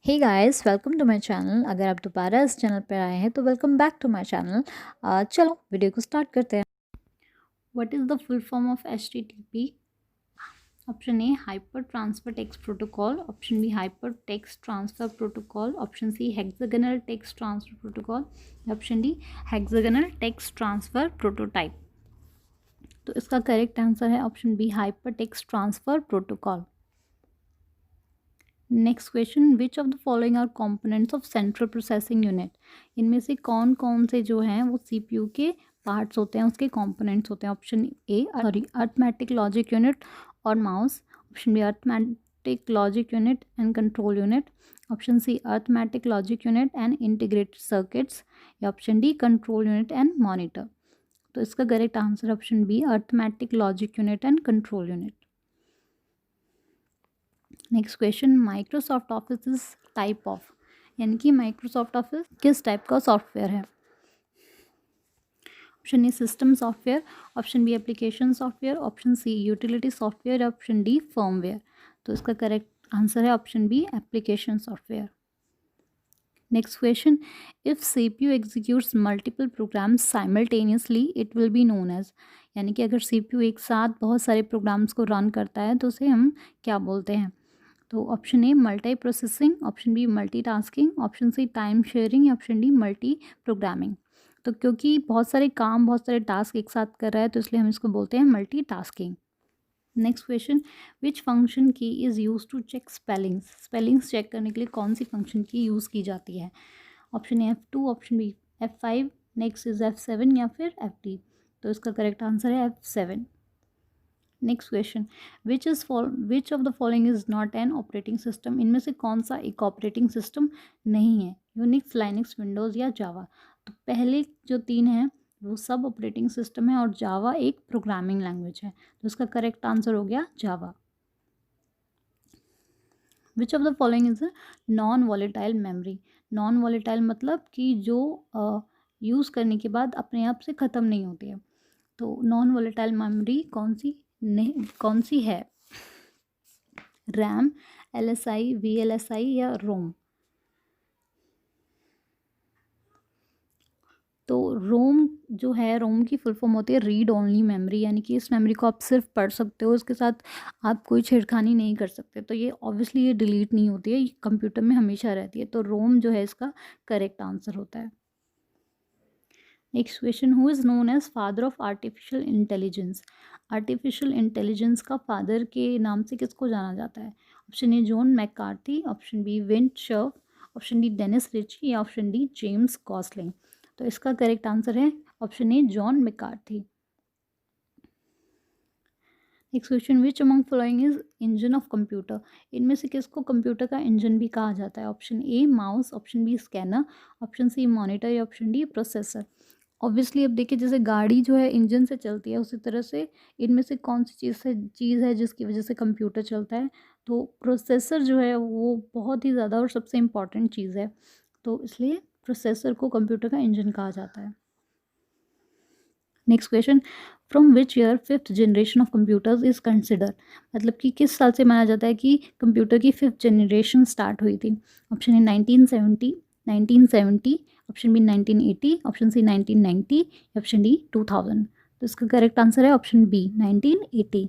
Hey guys, welcome to my channel. अगर आप दोबारा इस चैनल पर आए हैं तो welcome back to my channel. चलो वीडियो को स्टार्ट करते हैं। What is the full form of HTTP? Option A hyper transfer text protocol, option B hyper text transfer protocol, option C hexagonal text transfer protocol, option D hexagonal text transfer prototype. तो इसका correct answer है option B hyper text transfer protocol. Next question, which of the following are components of central processing unit? इनमें से कौन कौन से जो हैं वो सीपीयू के पार्ट्स होते हैं, उसके कंपोनेंट्स होते हैं? Option A arithmetic logic unit और mouse, option B arithmetic logic unit and control unit, option C arithmetic logic unit and integrated circuits, या option D control unit and monitor. तो इसका correct answer option B arithmetic logic unit and control unit. Next question, Microsoft Office is type of, यानी कि Microsoft Office किस type का software है? Option A system software, option B application software, option C utility software, option D firmware. तो इसका correct answer है option B application software. Next question, if CPU executes multiple programs simultaneously it will be known as, यानी कि अगर CPU एक साथ बहुत सारे प्रोग्राम्स को रन करता है तो उसे हम क्या बोलते हैं? तो option A multi processing, option B multitasking, option C time sharing, या ऑप्शन डी मल्टी प्रोग्रामिंग। तो क्योंकि बहुत सारे काम, बहुत सारे टास्क एक साथ कर रहा है तो इसलिए हम इसको बोलते हैं multitasking. Next question, which function key is use to check spellings? Spellings check करने के लिए कौन सी फंक्शन की यूज़ की जाती है? Option A F2, option B F5, next is F7, या फिर FD। तो इसका करेक्ट आंसर है F7। Next question, which of the following is not an operating system? इनमें से कौन सा एक ऑपरेटिंग सिस्टम नहीं है? यूनिक्स, लाइनक्स, विंडोज़ या जावा? तो पहले जो तीन हैं वो सब ऑपरेटिंग सिस्टम है और जावा एक प्रोग्रामिंग लैंग्वेज है। तो इसका करेक्ट आंसर हो गया Java. Which of the following is non volatile memory? Non volatile मतलब कि जो यूज़ करने के बाद अपने आप से ख़त्म नहीं होती है। तो नॉन वॉलेटाइल मेमोरी कौन सी है? रैम, LSI, VLSI या रोम? तो रोम जो है, रोम की फुल फॉर्म होती है रीड ओनली मेमोरी, यानी कि इस मेमोरी को आप सिर्फ पढ़ सकते हो, इसके साथ आप कोई छेड़खानी नहीं कर सकते। तो ये ऑब्वियसली ये डिलीट नहीं होती है, ये कंप्यूटर में हमेशा रहती है। तो रोम जो है इसका करेक्ट आंसर होता है। Next question, who is known as father of artificial intelligence? Artificial intelligence का फादर के नाम से किसको जाना जाता है? Option A John McCarthy, option B Vint Cerf, option D Dennis Ritchie, या ऑप्शन डी जेम्स गॉसलिंग। तो इसका करेक्ट आंसर है option A John McCarthy. Next question, which among following is engine of computer? इनमें से किसको computer का engine भी कहा जाता है? Option A mouse, option B scanner, option C monitor, या ऑप्शन डी प्रोसेसर। ऑब्वियसली अब देखिए, जैसे गाड़ी जो है इंजन से चलती है, उसी तरह से इनमें से कौन सी चीज़ है जिसकी वजह से कंप्यूटर चलता है? तो प्रोसेसर जो है वो बहुत ही ज़्यादा और सबसे इम्पॉर्टेंट चीज़ है, तो इसलिए प्रोसेसर को कंप्यूटर का इंजन कहा जाता है। Next question, from which year fifth generation of computers is consider? मतलब कि किस साल से माना जाता है कि कंप्यूटर की फिफ्थ जनरेशन स्टार्ट हुई थी? Option A 1970, 1970, option B 1980, option C 1990, option D 2000। तो इसका करेक्ट आंसर है option B 1980।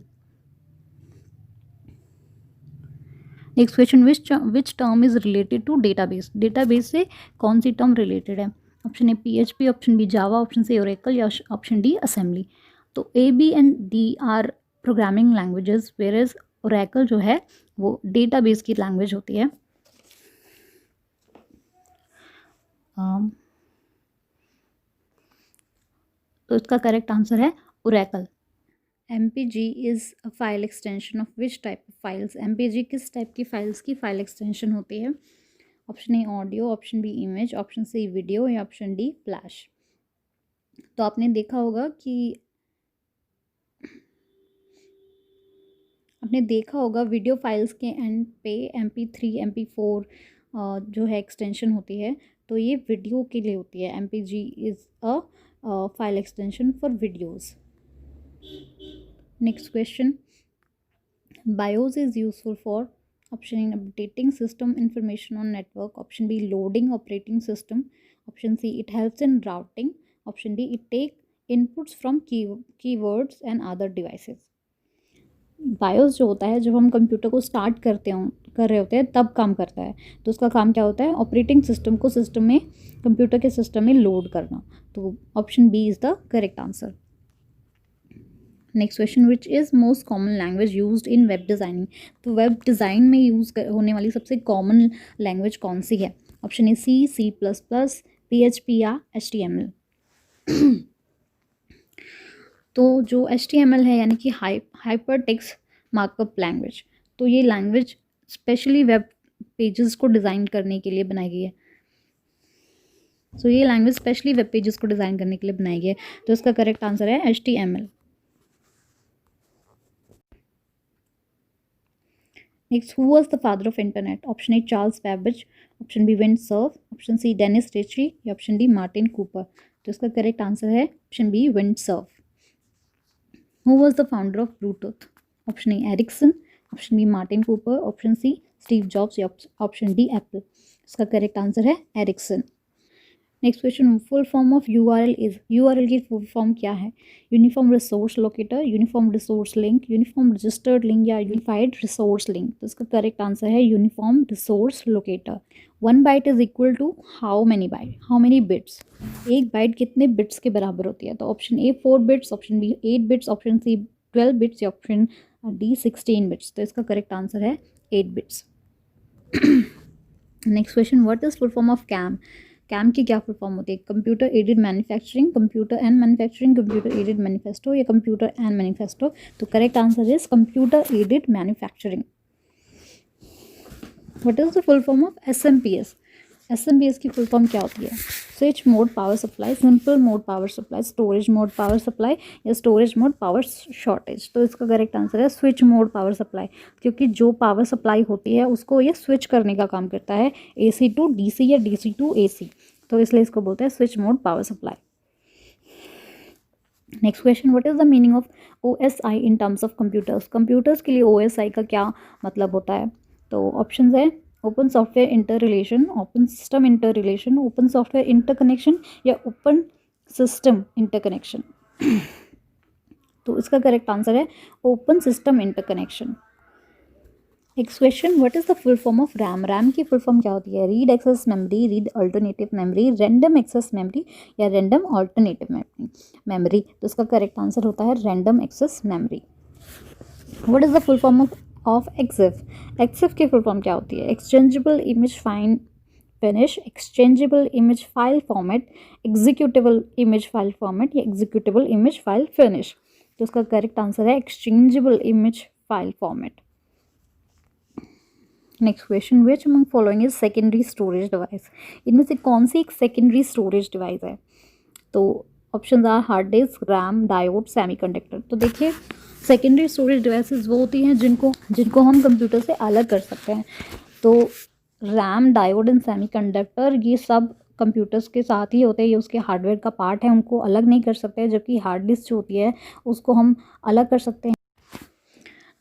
Next question, which term is related to database? Database से कौन सी टर्म रिलेटेड है? Option A PHP, option B Java, option C Oracle, या option D assembly. तो A, B and D are programming languages, whereas Oracle जो है वो database की लैंग्वेज होती है। तो इसका करेक्ट आंसर है Oracle. MPG is a file extension of which type of files? MPG किस टाइप की फाइल्स की फाइल एक्सटेंशन होती है? Option A audio, option B image, option C video, या ऑप्शन डी फ्लैश। तो आपने देखा होगा कि वीडियो फाइल्स के एंड पे MP3, MP4 जो है एक्सटेंशन होती है, तो ये वीडियो के लिए होती है। MPG is a file extension for videos. Next question, BIOS is useful for? Option A updating system information on network, option B loading operating system, option C it helps in routing, option D it take inputs from keywords and other devices. BIOS जो होता है जब हम computer को start कर रहे होते हैं तब काम करता है। तो उसका काम क्या होता है, ऑपरेटिंग सिस्टम को सिस्टम में, कंप्यूटर के सिस्टम में लोड करना। तो option B is the correct answer. Next question, which is most common language used in web designing. तो वेब डिज़ाइन में यूज़ होने वाली सबसे कॉमन लैंग्वेज कौन सी है? Option A C plus plus, PHP या HTML। तो जो HTML है यानी कि हाइपर टेक्स्ट मार्कअप लैंग्वेज, तो ये लैंग्वेज स्पेशली वेब पेजेस को डिज़ाइन करने के लिए बनाई गई है। सो ये लैंग्वेज स्पेशली वेब पेजेस को डिज़ाइन करने के लिए बनाई गई है। तो इसका करेक्ट आंसर है HTML। Next, who was the father of internet? Option A Charles Babbage, option B Vint Cerf, option C Dennis Ritchie या ऑप्शन डी मार्टिन कूपर। तो इसका करेक्ट आंसर है option B Vint Cerf. Who was the founder of Bluetooth? Option A Ericsson, option B Martin Cooper, option C Steve Jobs या option D Apple। इसका correct answer है Ericsson। Next question, full form of URL is. URL की full form क्या है? Uniform resource locator, uniform resource link, uniform registered link या unified resource link. तो इसका correct answer है uniform resource locator. 1 byte is equal to how many byte, how many bits? एक byte कितने bits के बराबर होती है? तो option A 4 bits, option B 8 bits, option C 12 bits या ऑप्शन डी 16 बिट्स। तो इसका करेक्ट आंसर है 8 bits. Next question, what is full form of CAM? CAM की क्या फुल फॉर्म होती है? Computer aided manufacturing, computer and manufacturing, computer aided manifesto या computer and manifesto. तो correct answer is computer aided manufacturing. What is the full form of SMPS? SMPS की full form क्या होती है? Switch mode power supply, simple mode power supply, storage mode power supply या storage mode power shortage. तो इसका correct answer है switch mode power supply, क्योंकि जो पावर सप्लाई होती है उसको ये स्विच करने का काम करता है, AC टू DC या DC टू AC। तो इसलिए इसको बोलते हैं switch mode power supply. Next question, what is the meaning of OSI in terms of computers? Computers के लिए OSI का क्या मतलब होता है? तो ऑप्शन है open software interrelation, open system interrelation, open software interconnection या ओपन सिस्टम इंटर कनेक्शन। तो इसका करेक्ट आंसर है open system interconnection. Next question, what is the full form of RAM? RAM की full form क्या होती है? Read access memory, read alternative memory, random access memory या random alternative memory. तो इसका करेक्ट आंसर होता है random access memory. What is the full form of EXIF? EXIF की फुल फॉर्म क्या होती है? Exchangeable image file finish, exchangeable image file format, executable image file format या एग्जीक्यूटेबल इमेज फाइल फिनिश। तो इसका correct answer है exchangeable image file format. Next question, which among following is secondary storage device? इनमें से कौन सी एक secondary storage device है? तो option are hard disk, RAM, diode, semiconductor. तो देखिए, सेकेंडरी स्टोरेज डिवाइसेस वो होती हैं जिनको हम कंप्यूटर से अलग कर सकते हैं। तो रैम, डायोड एंड सेमीकंडक्टर ये सब कंप्यूटर्स के साथ ही होते हैं, ये उसके हार्डवेयर का पार्ट है, उनको अलग नहीं कर सकते। जबकि हार्ड डिस्क जो होती है उसको हम अलग कर सकते हैं।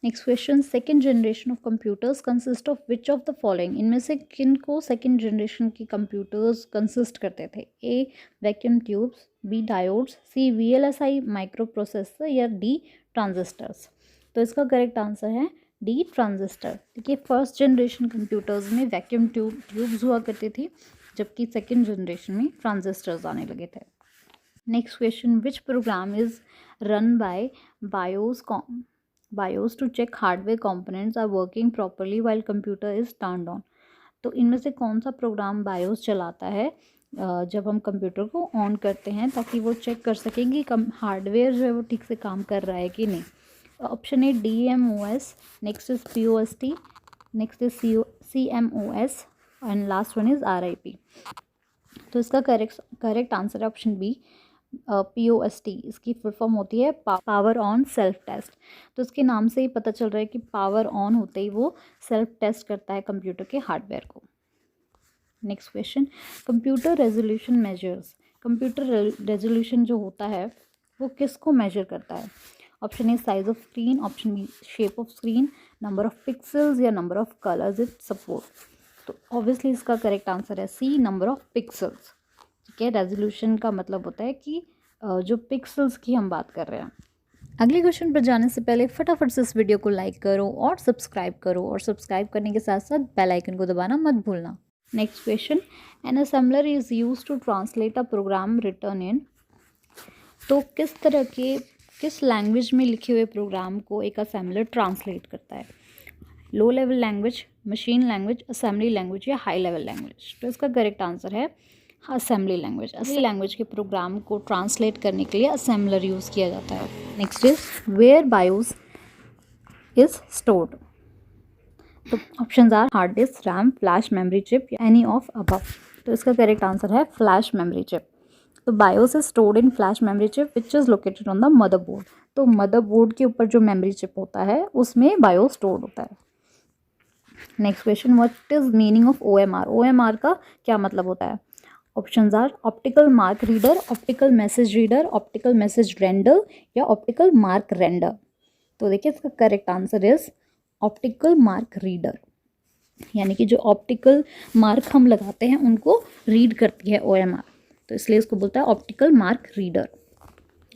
Next question, second generation of computers consist of which of the following? इनमें से किन को सेकेंड जनरेशन की कंप्यूटर्स कंसिस्ट करते थे? A vacuum tubes, B diodes, C VLSI micro processor या D ट्रांजिस्टर्स। तो इसका करेक्ट आंसर है D ट्रांजिस्टर। देखिए, फर्स्ट जनरेशन कंप्यूटर्स में वैक्यूम ट्यूब्स हुआ करती थी, जबकि सेकेंड जनरेशन में ट्रांजिस्टर्स आने लगे थे। Next question, which programme is run by BIOS to check hardware components are working properly while computer is turned on? तो इनमें से कौन सा प्रोग्राम BIOS चलाता है जब हम कंप्यूटर को ऑन करते हैं, ताकि वो चेक कर सकें कि हार्डवेयर जो है वो ठीक से काम कर रहा है कि नहीं? Option A DMOS, next is POST, next is CMOS and last one is RIP। तो इसका करेक्ट आंसर है ऑप्शन बी POST। इसकी फुल फॉर्म होती है पावर ऑन सेल्फ टेस्ट। तो इसके नाम से ही पता चल रहा है कि पावर ऑन होते ही वो सेल्फ टेस्ट करता है कंप्यूटर के हार्डवेयर को। Next question, computer resolution measures. Computer resolution जो होता है वो किसको मेजर करता है? Option A size of screen, option B shape of screen, number of pixels या number of colours it support. तो ऑब्वियसली इसका करेक्ट आंसर है सी, नंबर ऑफ पिक्सल्स। ठीक है, रेजोल्यूशन का मतलब होता है कि जो पिक्सल्स की हम बात कर रहे हैं। अगले क्वेश्चन पर जाने से पहले फटाफट से इस वीडियो को लाइक करो और सब्सक्राइब करो, और सब्सक्राइब करने के साथ साथ बेल आइकन को दबाना मत भूलना। Next question, an assembler is used to translate a program written in. तो किस तरह के, किस लैंग्वेज में लिखे हुए प्रोग्राम को एक असेंबलर ट्रांसलेट करता है? Low level language, machine language, assembly language या हाई लेवल लैंग्वेज? तो इसका करेक्ट आंसर है असेंबली लैंग्वेज। असेंबली लैंग्वेज के प्रोग्राम को ट्रांसलेट करने के लिए असेंबलर यूज़ किया जाता है। Next is where BIOS is stored. तो options are hard disk, RAM, flash memory chip, any of above. तो इसका करेक्ट आंसर है फ्लैश मेमोरी चिप। तो BIOS is stored in flash memory chip which is located on the motherboard. तो motherboard के ऊपर जो memory chip होता है उसमें बायोस स्टोर्ड होता है। Next question, what is meaning of OMR? OMR का क्या मतलब होता है? Options are optical mark reader, optical message reader, optical message render या ऑप्टिकल मार्क रेंडर। तो देखिए इसका correct answer is optical mark reader, यानी कि जो ऑप्टिकल मार्क हम लगाते हैं उनको रीड करती है OMR, तो इसलिए इसको बोलता है optical mark reader.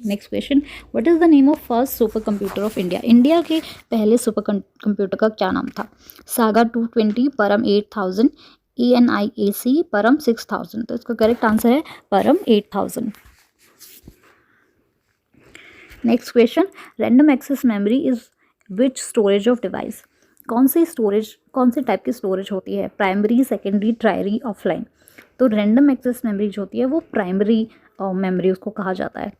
Next question, what is the name of first super computer of India? India के पहले सुपर कंप्यूटर का क्या नाम था? सागा 220, परम 8000, ENIAC, परम 6000। तो इसका करेक्ट आंसर है Param 8000। Next question, random access memory is which storage of device? कौन से टाइप की स्टोरेज होती है? Primary, secondary, tertiary, offline? तो रैंडम एक्सेस मेमोरी जो होती है वो प्राइमरी मेमोरी उसको कहा जाता है।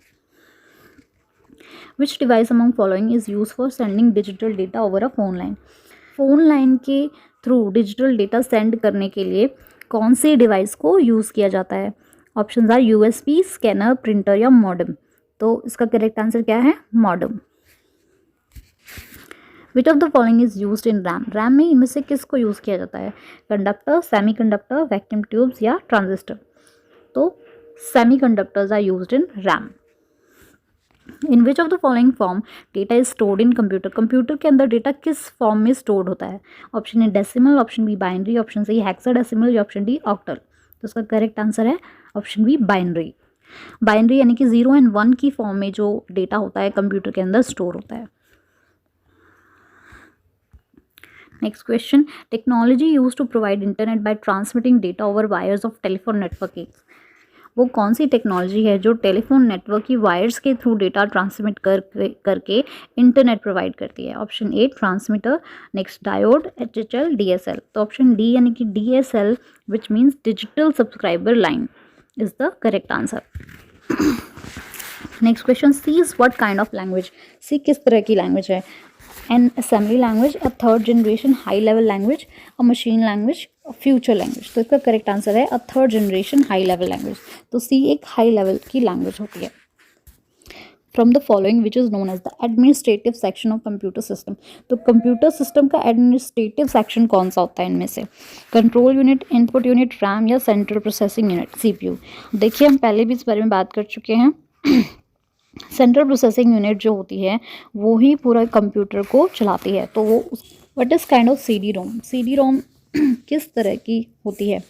विच device among following is use for sending digital data over a phone line? Phone line के थ्रू डिजिटल डेटा सेंड करने के लिए कौन सी डिवाइस को यूज़ किया जाता है? Options are USB, scanner, printer या मॉडेम। तो इसका करेक्ट आंसर क्या है? Modem. Which of the following is used in RAM? RAM में इनमें से किसको यूज़ किया जाता है? कंडक्टर, सेमीकंडक्टर, वैक्यूम ट्यूब्स या ट्रांजिस्टर? तो semiconductors are used in RAM. In which of the following form data is stored in computer? Computer के अंदर डेटा किस फॉर्म में स्टोर्ड होता है? ऑप्शन ए decimal, option B binary, option C hexadecimal या option D octal? तो इसका correct answer है ऑप्शन बी बाइनरी। बाइनरी यानी कि 0 और 1 की फॉर्म में जो डेटा होता है कंप्यूटर के अंदर स्टोर होता है। Next question, technology use to provide internet by transmitting data over wires of telephone network. वो कौन सी टेक्नोलॉजी है जो टेलीफोन नेटवर्क की वायर्स के थ्रू डेटा ट्रांसमिट करके इंटरनेट प्रोवाइड करती है? Option A transmitter, next diode, HHL, DSL। तो ऑप्शन डी यानी कि DSL which means digital subscriber line is the correct answer. Next question, C is what kind of language? C किस तरह की language है? An assembly language, a third generation high level language, a machine language, future language? तो इसका correct answer है a third generation high level language. तो C एक high level की लैंग्वेज होती है। From the following which is known as the administrative section of computer system? तो computer system का एडमिनिस्ट्रेटिव सेक्शन कौन सा होता है इनमें से? Control unit, input unit, RAM या सेंट्रल प्रोसेसिंग यूनिट, CPU? देखिए हम पहले भी इस बारे में बात कर चुके हैं। सेंट्रल प्रोसेसिंग यूनिट जो होती है वो ही पूरा कंप्यूटर को चलाती है। तो वो what is kind of CD-ROM? CD-ROM किस तरह की होती है?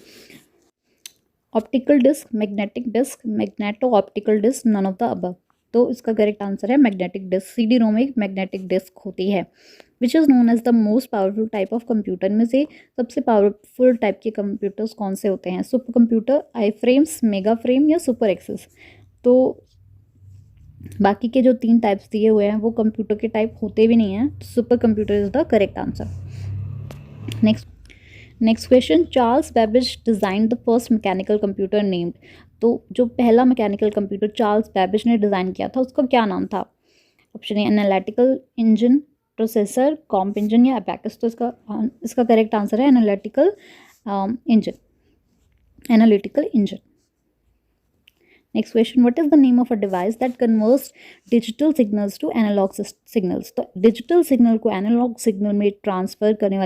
Optical disk, magnetic disk, magneto optical disk, none of the above? तो इसका करेक्ट आंसर है मैग्नेटिक डिस्क। CD-ROM एक मैग्नेटिक डिस्क होती है। Which is known as the most powerful type of computer? में से सबसे पावरफुल टाइप के कंप्यूटर्स कौन से होते हैं? सुपर कंप्यूटर, आई फ्रेम्स, मेगा फ्रेम या सुपर एक्सेस? तो बाकी के जो 3 टाइप्स दिए हुए हैं वो कंप्यूटर के टाइप होते भी नहीं हैं। Supercomputer is the correct answer. Next question, Charles Babbage design the first mechanical computer named? तो जो पहला मैकेनिकल कंप्यूटर चार्ल्स बेबेज ने डिज़ाइन किया था उसका क्या नाम था? Option A analytical engine, processor, comp engine या अबैकस? तो इसका करेक्ट आंसर है analytical engine. Next question, what is the name of a device that converts digital signals to analog signals? तो डिजिटल सिग्नल को एनालॉग सिग्नल में convert करने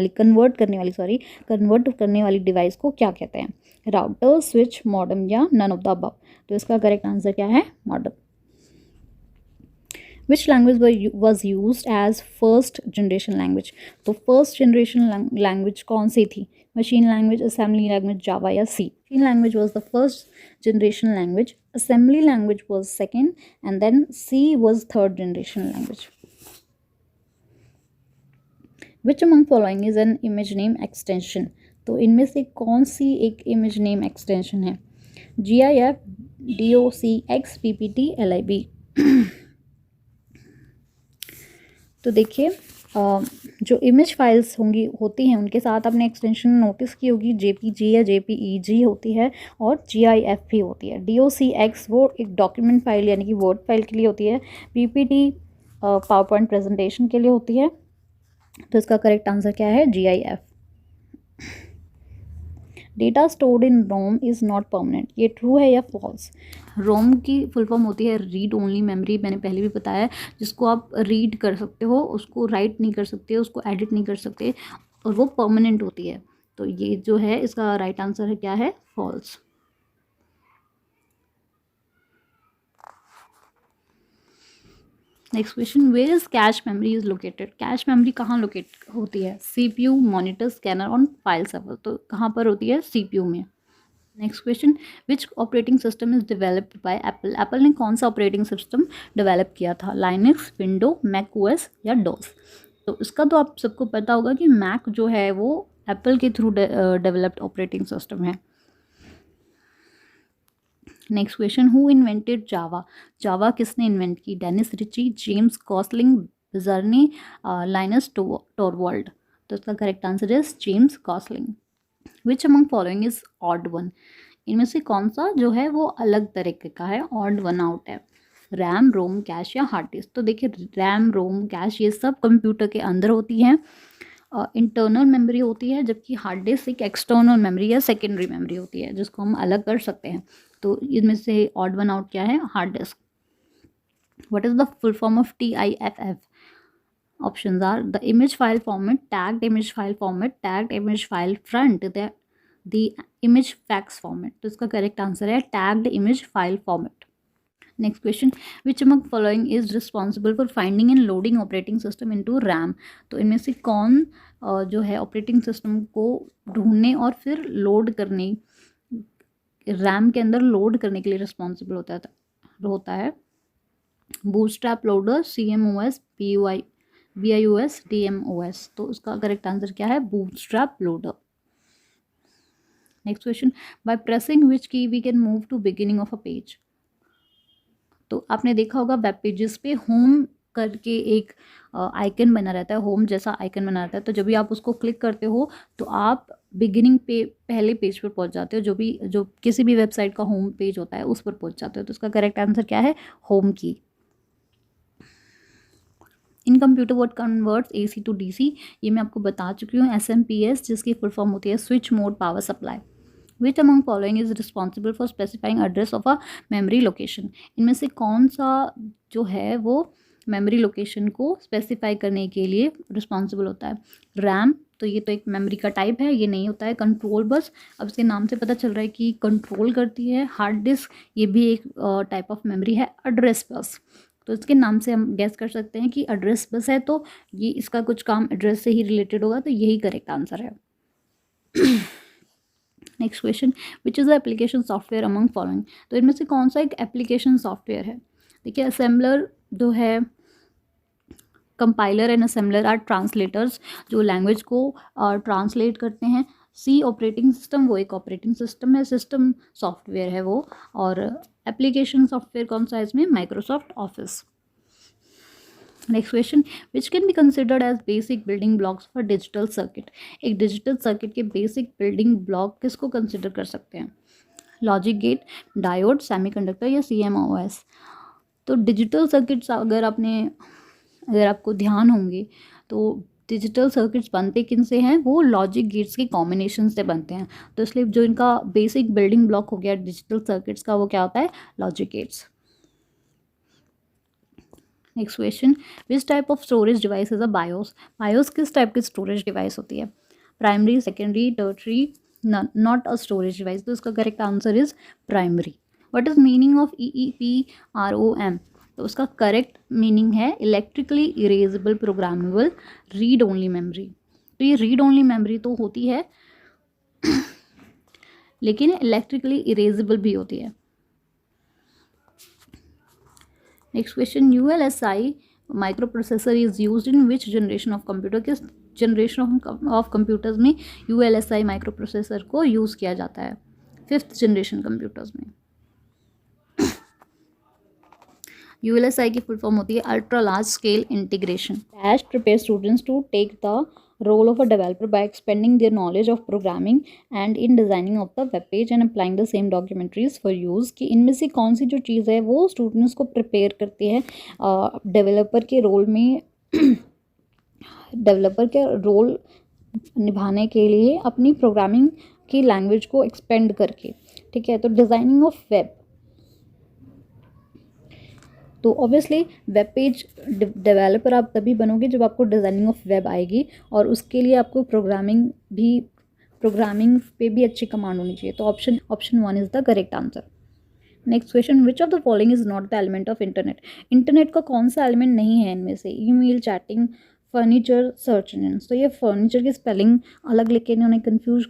वाली device को क्या कहते हैं? राउटर, स्विच, मॉडेम या नन ऑफ द अबव? तो इसका करेक्ट आंसर क्या है? Modem. Which language was use as first generation language. तो फर्स्ट जनरेशन लैंग्वेज कौन सी थी? Machine language, assembly language, Java या C? Machine language was the first generation language, assembly language was second, and then C was third generation language. Which among following is an image name extension? तो इनमें से कौन सी एक image name extension है? GIF, DOCX, PPT, LIB। तो देखिए जो image files होती हैं उनके साथ आपने एक्सटेंशन नोटिस की होगी, JPG या JPEG होती है और GIF भी होती है। DOCX वो एक डॉक्यूमेंट फाइल यानी कि वर्ड फाइल के लिए होती है। PPT पावर पॉइंट प्रेजेंटेशन के लिए होती है। तो इसका करेक्ट आंसर क्या है? GIF। Data stored in ROM is not permanent, ये ट्रू है या फॉल्स? रोम की फुल फॉर्म होती है रीड ओनली मेमोरी, मैंने पहले भी बताया है, जिसको आप रीड कर सकते हो, उसको राइट नहीं कर सकते, उसको एडिट नहीं कर सकते, और वो परमानेंट होती है। तो ये जो है इसका राइट आंसर है क्या है? False. Next question, where is cache memory is located? Cache memory कहाँ लोकेट होती है? CPU, मॉनिटर, स्कैनर और फाइल सर्वर। तो कहाँ पर होती है? CPU में। Next question, which operating system is developed by Apple? Apple ने कौन सा ऑपरेटिंग सिस्टम डेवलप किया था? लाइनक्स, विंडो, मैक OS या डॉस? तो इसका तो आप सबको पता होगा कि मैक जो है वो एप्पल के थ्रू डेवलप्ड ऑपरेटिंग सिस्टम है। Next question, who invented Java? Java किसने इन्वेंट की? Dennis Ritchie, James Gosling, Bjarne, Linus Torvald? तो इसका correct answer is James Gosling. Which among following is odd one? इनमें से कौन सा जो है वो अलग तरीके का है, ऑड वन आउट है? रैम, रोम, कैश या हार्ड डिस्क? तो देखिए रैम, रोम, कैश ये सब कंप्यूटर के अंदर होती हैं, इंटरनल मेमोरी होती है, जबकि हार्ड डिस्क एक एक्सटर्नल मेमोरी या सेकेंडरी मेमोरी होती है जिसको हम अलग कर सकते हैं। तो इनमें से ऑड वन आउट क्या है? Hard disk. What is the full form of TIFF? Options are the image file format, tagged image file format, tagged image file front, the image fax format. तो इसका करेक्ट आंसर है tagged image file format. Next question, which among following is responsible for finding and loading operating system into RAM? तो इनमें से कौन जो है operating system को ढूंढने और फिर लोड करने, रैम के अंदर लोड करने के लिए रिस्पॉन्सिबल होता है? Bootstrap loader, CMOS, BIOS, DMOS। तो उसका करेक्ट आंसर क्या है? Bootstrap loader. Next question, by pressing which key we can move to beginning of a page? तो आपने देखा होगा वेब पेजेस पे होम करके एक आइकन बना रहता है, होम जैसा आइकन बना रहता है। तो जब भी आप उसको क्लिक करते हो तो आप बिगिनिंग पे पहले पेज पर पहुंच जाते हो, जो किसी भी वेबसाइट का होम पेज होता है उस पर पहुंच जाते हो। तो उसका करेक्ट आंसर क्या है? Home key. In computer word converts AC to DC, ये मैं आपको बता चुकी हूँ। SMPS जिसकी फुल फॉर्म होती है switch mode power supply. Which among following is responsible for specifying address of a memory location? इनमें से कौन सा जो है वो मेमोरी लोकेशन को स्पेसिफाई करने के लिए रिस्पॉन्सिबल होता है? रैम, तो ये तो एक मेमोरी का टाइप है, ये नहीं होता है। कंट्रोल बस, अब इसके नाम से पता चल रहा है कि कंट्रोल करती है। हार्ड डिस्क, ये भी एक टाइप ऑफ मेमोरी है। एड्रेस बस, तो इसके नाम से हम गैस कर सकते हैं कि एड्रेस बस है, तो ये इसका कुछ काम एड्रेस से ही रिलेटेड होगा, तो यही करेक्ट आंसर है। Next question, which is the application software among following? तो इनमें से कौन सा एक एप्लीकेशन सॉफ्टवेयर है? देखिए असेंबलर जो है, compiler and assembler are translators, जो लैंग्वेज को ट्रांसलेट करते हैं। C ऑपरेटिंग सिस्टम, वो एक ऑपरेटिंग सिस्टम है, सिस्टम सॉफ्टवेयर है वो। और एप्लीकेशन सॉफ्टवेयर कौन सा है इसमें? Microsoft Office. Next question, which can be considered as basic building blocks for digital circuit? एक डिजिटल सर्किट के बेसिक बिल्डिंग ब्लॉक किसको कंसिडर कर सकते हैं? लॉजिक गेट, डायोड, सेमीकंडक्टर या CMOS? तो डिजिटल सर्किट्स अगर आपको ध्यान होंगे तो डिजिटल सर्किट्स बनते किन से हैं? वो लॉजिक गेट्स के कॉम्बिनेशन से बनते हैं। तो इसलिए जो इनका बेसिक बिल्डिंग ब्लॉक हो गया डिजिटल सर्किट्स का, वो क्या होता है? Logic gates. Next question, which type of storage device is a BIOS? BIOS किस टाइप की स्टोरेज डिवाइस होती है? Primary, secondary, tertiary, not a storage device. तो इसका correct answer is primary. What is meaning of EEPROM? तो उसका correct meaning है electrically erasable programmable read only memory. तो ये रीड ओनली मेमोरी तो होती है लेकिन इलेक्ट्रिकली इरेजेबल भी होती है। Next question, ULSI microprocessor is used in which generation of computer? किस जनरेशन ऑफ कंप्यूटर्स में ULSI माइक्रो प्रोसेसर को यूज़ किया जाता है? 5th जनरेशन कंप्यूटर्स में। ULSI की फुल फॉर्म होती है ultra large scale integration. Dash prepare students to take the role of a developer by expanding their knowledge of programming and in designing of the web page and applying the same documentaries for use. कि इनमें से कौन सी जो चीज़ है वो students को prepare करती है डेवलपर के रोल में डेवलपर के रोल निभाने के लिए अपनी प्रोग्रामिंग की लैंग्वेज को एक्सपेंड करके। ठीक है, तो डिज़ाइनिंग ऑफ वेब, तो ऑब्वियसली वेब पेज डेवलपर आप तभी बनोगे जब आपको डिज़ाइनिंग ऑफ वेब आएगी और उसके लिए आपको प्रोग्रामिंग पे भी अच्छी कमांड होनी चाहिए। तो option 1 is the correct answer. Next question, which of the following is not the element of internet? Internet का कौन सा एलिमेंट नहीं है इनमें से? Email, chatting, furniture, search engine. तो ये फर्नीचर की स्पेलिंग अलग लेके इन्होंने कंफ्यूज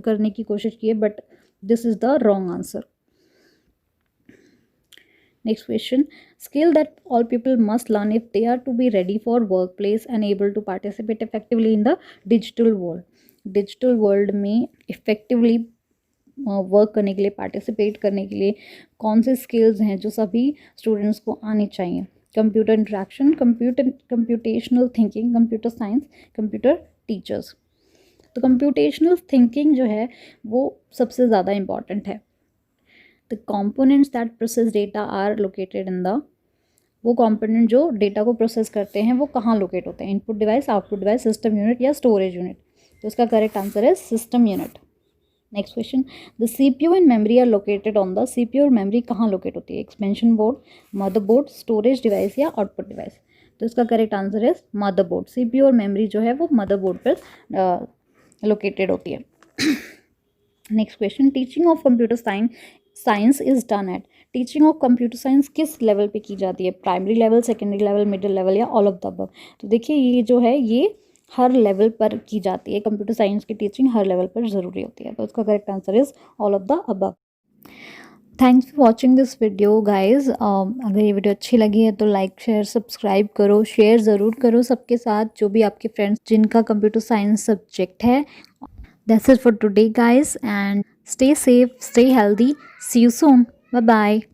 करने की कोशिश की है, but this is the wrong answer. Next question, skill that all people must learn if they are to be ready for workplace and able to participate effectively in the digital world. Digital world में effectively work करने के लिए, participate करने के लिए कौन से skills हैं जो सभी स्टूडेंट्स को आनी चाहिए? Computer interaction, computational thinking, computer science, computer teachers. तो कंप्यूटेशनल थिंकिंग जो है वो सबसे ज़्यादा इम्पॉर्टेंट है। The components that process data are located in the, वो कंपोनेंट जो डेटा को प्रोसेस करते हैं वो कहाँ लोकेट होते हैं? Input device, output device, system unit या स्टोरेज यूनिट? तो इसका करेक्ट आंसर है system unit. Next question, the CPU and memory are located on the, CPU और मेमोरी कहाँ लोकेट होती है? Expansion board, motherboard, storage device या आउटपुट डिवाइस? तो इसका करेक्ट आंसर है मदरबोर्ड। CPU और मेमोरी जो है वो मदरबोर्ड पर लोकेटेड होती है। Next question, teaching of computer science is done at, teaching of computer science किस लेवल पे की जाती है? Primary level, secondary level, middle level या ऑल ऑफ द अबव? तो देखिए ये जो है ये हर लेवल पर की जाती है। कंप्यूटर साइंस की टीचिंग हर लेवल पर ज़रूरी होती है। तो इसका correct answer is all of the above. Thanks for watching this video guys. अगर ये वीडियो अच्छी लगी है तो लाइक, शेयर, सब्सक्राइब करो, शेयर ज़रूर करो सबके साथ, जो भी आपके फ्रेंड्स जिनका कंप्यूटर साइंस सब्जेक्ट है। That's it for today guys, and stay safe, stay healthy. See you soon. Bye bye.